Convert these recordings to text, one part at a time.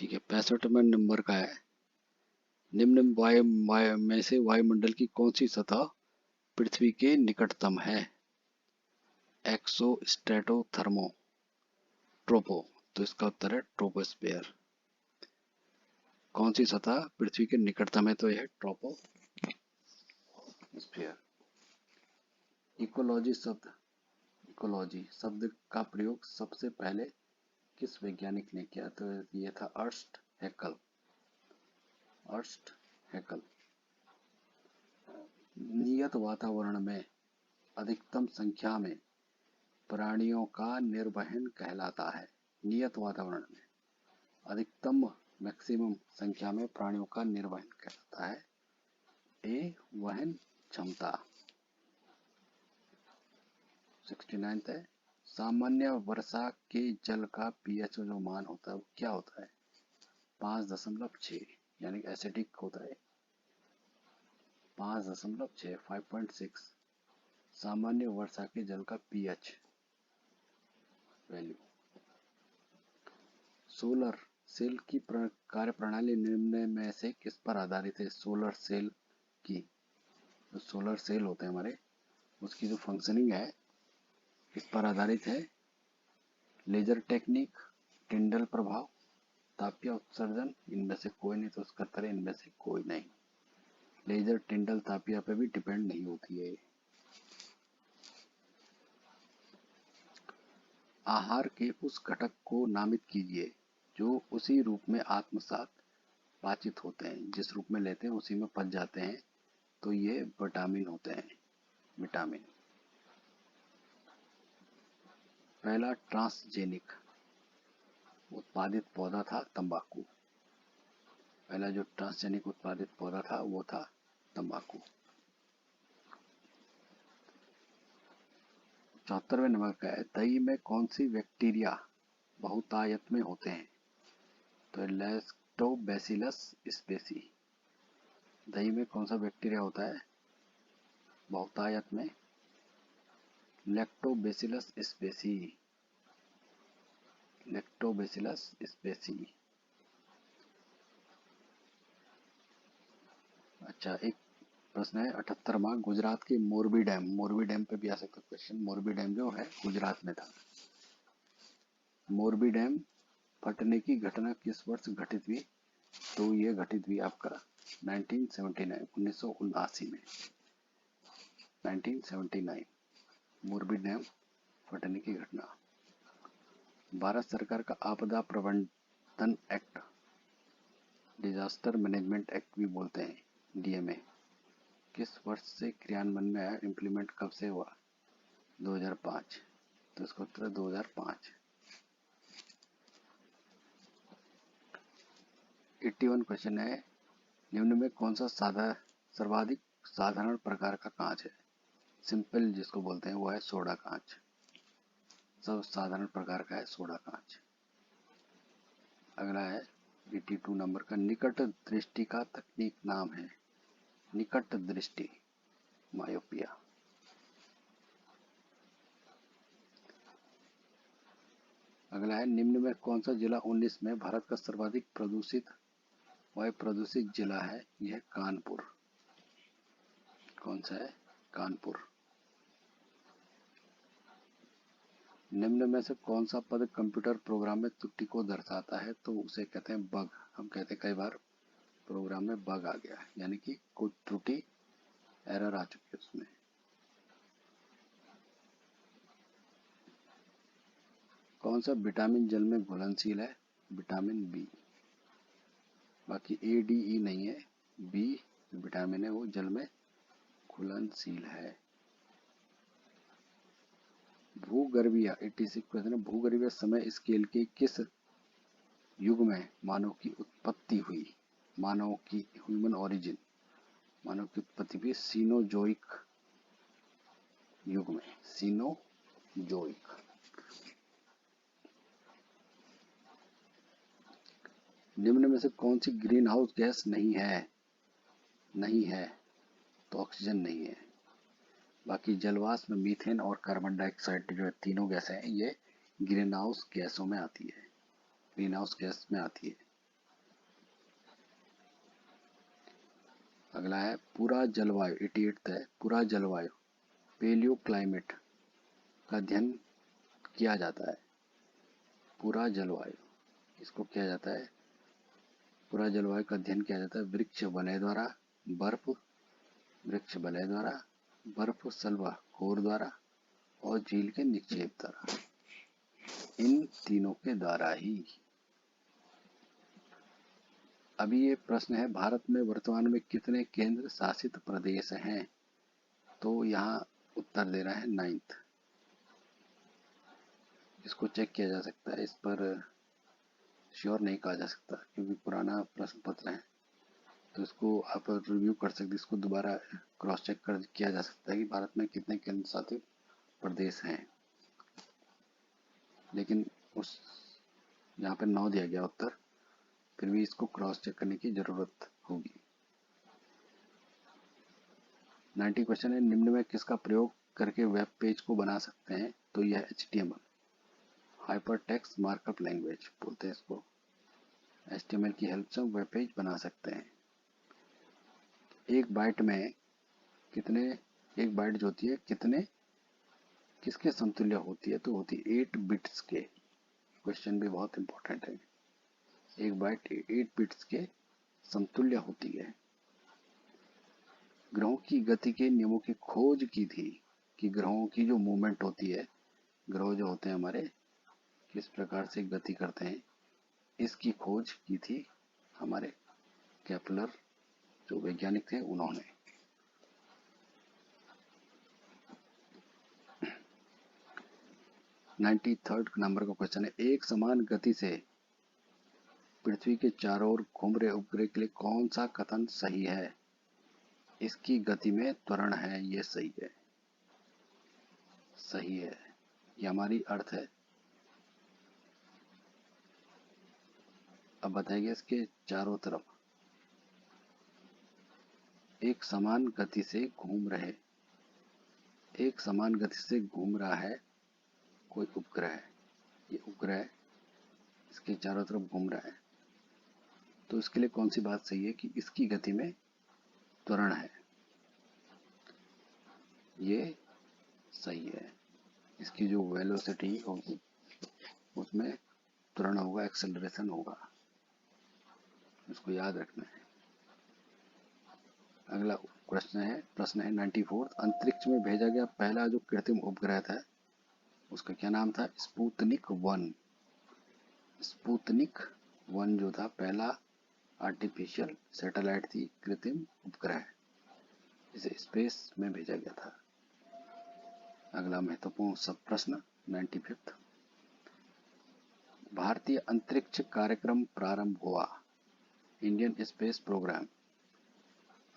ठीक है, 65वें नंबर का है। निम्न में से वायुमंडल की कौन सी सतह पृथ्वी के निकटतम है? एक्सो, स्ट्रेटो, थर्मो, ट्रोपो। तो इसका उत्तर है ट्रोपोस्फेयर। कौन सी सतह पृथ्वी के निकटतम है? तो यह है ट्रोपोस्फेयर। इकोलॉजी शब्द का प्रयोग सबसे पहले किस वैज्ञानिक ने किया? तो यह था अर्स्ट हैकल। नियत वातावरण में अधिकतम संख्या में प्राणियों का निर्वहन कहलाता है। नियत वातावरण में अधिकतम मैक्सिमम संख्या में प्राणियों का निर्वहन कहलाता है। ए, वहन क्षमता। 69 है। सामान्य वर्षा के जल का पीएच जो मान होता है वो क्या होता है? 5.6, यानी एसिडिक होता है। 5.6, 5.6 सामान्य वर्षा के जल का पीएच वैल्यू। सोलर सेल की कार्य प्रणाली निम्न में से किस पर आधारित है? सोलर सेल की जो सोलर सेल होते हैं हमारे, उसकी जो फंक्शनिंग है किस पर आधारित है? लेजर टेक्निक, टिंडल प्रभाव, तापीय उत्सर्जन, इनमें से कोई नहीं। तो उसका उत्तर है इनमें से कोई नहीं। लेजर, टिंडल, तापीय पे भी डिपेंड नहीं होती है। आहार के उस घटक को नामित कीजिए जो उसी रूप में आत्मसात पाचित होते हैं, जिस रूप में लेते हैं उसी में पच जाते हैं। तो ये विटामिन होते हैं, विटामिन। पहला ट्रांसजेनिक उत्पादित पौधा था तंबाकू। पहला जो ट्रांसजेनिक उत्पादित पौधा था वो था तंबाकू। 74वें नंबर का है, दही में कौन सी बैक्टीरिया बहुतायत में होते हैं? तो लैक्टोबैसिलस स्पेसी। दही में कौन सा बैक्टीरिया होता है बहुतायत में? Lactobacillus species. Lactobacillus species. अच्छा, एक प्रश्न है 78वां, गुजरात के मोरबी डैम पे भी आ सकता है क्वेश्चन। मोरबी डैम जो है गुजरात में था। मोरबी डैम फटने की घटना किस वर्ष घटित हुई? तो ये घटित हुई आपका 1979, 1979 में। 1979 मोरबी डैम फटने की घटना। भारत सरकार का आपदा प्रबंधन एक्ट, डिजास्टर मैनेजमेंट एक्ट भी बोलते हैं, डीएमए, किस वर्ष से क्रियान्वयन में आया? इम्प्लीमेंट कब से हुआ? 2005। तो इसका उत्तर है 2005। 81 क्वेश्चन है, निम्न में कौन सा सर्वाधिक साधारण प्रकार का कांच है? सिंपल जिसको बोलते हैं वो है सोडा कांच। सब साधारण प्रकार का है सोडा कांच। अगला है 82 नंबर का, निकट दृष्टि का तकनीक नाम है? निकट दृष्टि, मायोपिया। अगला है, निम्न में कौन सा जिला 19 में भारत का सर्वाधिक वायु प्रदूषित जिला है? यह कानपुर। कौन सा है? कानपुर। निम्न में से कौन सा पद कंप्यूटर प्रोग्राम में त्रुटि को दर्शाता है? तो उसे कहते हैं बग। हम कहते हैं कई बार प्रोग्राम में बग आ गया, यानी कि कुछ त्रुटि, एरर आ चुकी है उसमें। कौन सा विटामिन जल में घुलनशील है? Vitamin B. बाकी ए, डी, ई नहीं है, बी विटामिन है वो जल में घुलनशील है। भूगर्भीय 86 क्वेश्चन है, भूगर्भीय समय स्केल के किस युग में मानव की उत्पत्ति हुई? मानव की ह्यूमन ओरिजिन, मानव की उत्पत्ति हुई सीनोजोइक युग में। सीनोजोइक। निम्न में से कौन सी ग्रीन हाउस गैस नहीं है? तो ऑक्सीजन नहीं है। बाकी जलवाष्प में मीथेन और कार्बन डाइऑक्साइड जो है तीनों गैसें हैं, ये ग्रीन हाउस गैसों में आती है, ग्रीन हाउस गैस में आती है। अगला है पूरा जलवायु, 88 है, पूरा जलवायु पेलियो क्लाइमेट का अध्ययन किया जाता है। पूरा जलवायु इसको किया जाता है, पूरा जलवायु का अध्ययन किया जाता है वृक्ष वलय द्वारा, बर्फ वृक्ष वलय द्वारा, बर्फ सल्वा खोर द्वारा और झील के निक्षेप द्वारा, इन तीनों के द्वारा ही। अभी ये प्रश्न है भारत में वर्तमान में कितने केंद्र शासित प्रदेश हैं, तो यहाँ उत्तर दे रहा है 9th। इसको चेक किया जा सकता है, इस पर श्योर नहीं कहा जा सकता क्योंकि पुराना प्रश्न पत्र है, तो इसको आप रिव्यू कर सकते, इसको दोबारा क्रॉस चेक कर किया जा सकता है कि भारत में कितने केंद्र शासित प्रदेश हैं। लेकिन उस यहाँ पे 9 दिया गया उत्तर, फिर भी इसको क्रॉस चेक करने की जरूरत होगी। 90 क्वेश्चन है, निम्न में किसका प्रयोग करके वेब पेज को बना सकते हैं, तो यह HTML hyper text markup language बोलते हैं इसको। HTML की हेल्प से वेब पेज बना सकते हैं। एक बाइट में कितने, एक बाइट जो होती है कितने किसके समतुल्य होती है, तो होती है 8 बिट्स के। क्वेश्चन भी बहुत इंपॉर्टेंट है। एक बाइट 8 बिट्स के समतुल्य होती है। ग्रहों की गति के नियमों की खोज की थी, कि ग्रहों की जो मूवमेंट होती है, ग्रह जो होते हैं हमारे किस प्रकार से गति करते हैं, इसकी खोज की थी हमारे केपलर जो वैज्ञानिक थे उन्होंने। नाइन्टी थर्ड नंबर का क्वेश्चन है, एक समान गति से पृथ्वी के चारों ओर घूम रहे उपग्रह के लिए कौन सा कथन सही है? इसकी गति में त्वरण है, ये सही है, सही है, ये हमारी अर्थ है। अब बताइए इसके चारों तरफ एक समान गति से घूम रहे, एक समान गति से घूम रहा है कोई उपग्रह है, ये उपग्रह इसके चारों तरफ घूम रहा है, तो इसके लिए कौन सी बात सही है कि इसकी गति में त्वरण है, ये सही है। इसकी जो वेलोसिटी होगी उसमें त्वरण होगा, एक्सेलरेशन होगा, इसको याद रखना है। अगला प्रश्न है 94, अंतरिक्ष में भेजा गया पहला जो कृत्रिम उपग्रह था उसका क्या नाम था? स्पुतनिक 1। स्पुतनिक 1 जो था पहला आर्टिफिशियल सैटेलाइट थी, कृत्रिम उपग्रह, इसे स्पेस में भेजा गया था। अगला महत्वपूर्ण सब प्रश्न 95, भारतीय अंतरिक्ष कार्यक्रम प्रारंभ हुआ, इंडियन स्पेस प्रोग्राम,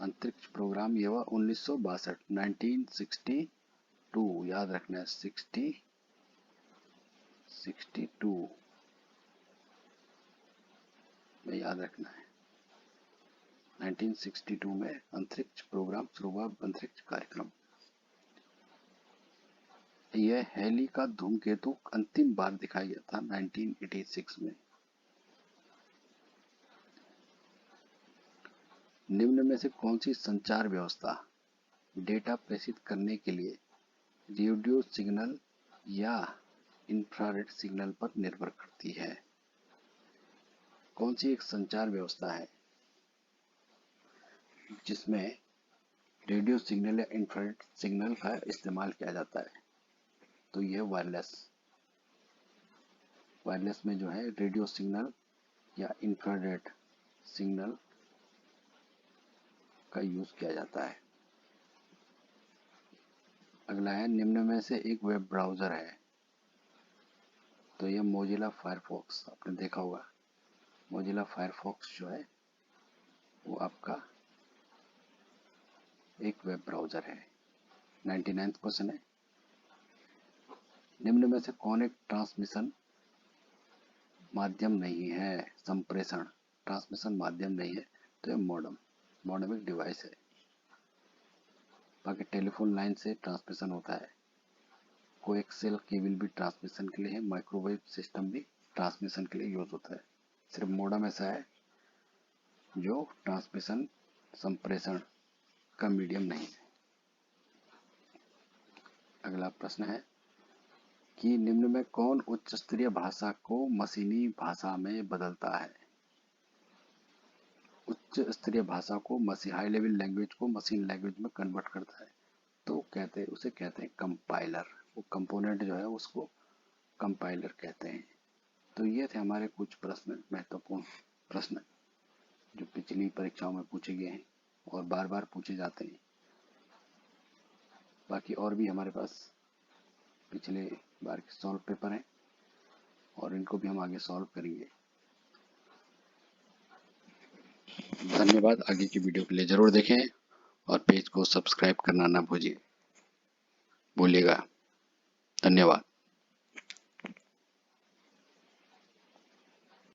अंतरिक्ष प्रोग्राम ये हुआ 1962, 1962, याद रखना है 62 में याद रखना है। 1962 में अंतरिक्ष प्रोग्राम शुरू हुआ, अंतरिक्ष कार्यक्रम। यह हेली का धूमकेतु अंतिम बार दिखाया गया था 1986 में। निम्न में से कौन सी संचार व्यवस्था डेटा प्रेषित करने के लिए रेडियो सिग्नल या इंफ्रारेड सिग्नल पर निर्भर करती है? कौन सी एक संचार व्यवस्था है जिसमें रेडियो सिग्नल या इंफ्रारेड सिग्नल का इस्तेमाल किया जाता है? तो यह वायरलेस में जो है रेडियो सिग्नल या इंफ्रारेड सिग्नल का यूज किया जाता है। अगला है, निम्न में से एक वेब ब्राउजर है, तो यह मोजिला फायरफॉक्स, आपने देखा होगा। मोजिला फायरफॉक्स जो है वो आपका एक वेब ब्राउजर है। 99th क्वेश्चन है, निम्न में से कौन एक ट्रांसमिशन माध्यम नहीं है? संप्रेषण ट्रांसमिशन माध्यम नहीं है, तो यह मॉडेम एक डिवाइस है। बाकी टेलीफोन लाइन से ट्रांसमिशन होता है, कोएक्सियल केबल भी ट्रांसमिशन के लिए है, माइक्रोवेव सिस्टम भी ट्रांसमिशन के लिए यूज होता है। सिर्फ मॉडेम ऐसा है जो ट्रांसमिशन संप्रेषण का मीडियम नहीं है। अगला प्रश्न है कि निम्न में कौन उच्च स्तरीय भाषा को मशीनी भाषा में बदलता है। उच्च स्तरीय भाषा को हाई लेवल लैंग्वेज को मशीन लैंग्वेज में कन्वर्ट करता है, तो उसे कहते हैं कंपाइलर। वो कंपोनेंट जो है उसको कंपाइलर कहते हैं। तो ये थे हमारे कुछ प्रश्न, महत्वपूर्ण प्रश्न जो पिछली परीक्षाओं में पूछे गए हैं और बार बार पूछे जाते हैं। बाकी और भी हमारे पास पिछले बार के सॉल्व पेपर हैं और इनको भी हम आगे सॉल्व करेंगे। धन्यवाद। आगे की वीडियो के लिए जरूर देखें और पेज को सब्सक्राइब करना ना भूलिएगा। धन्यवाद।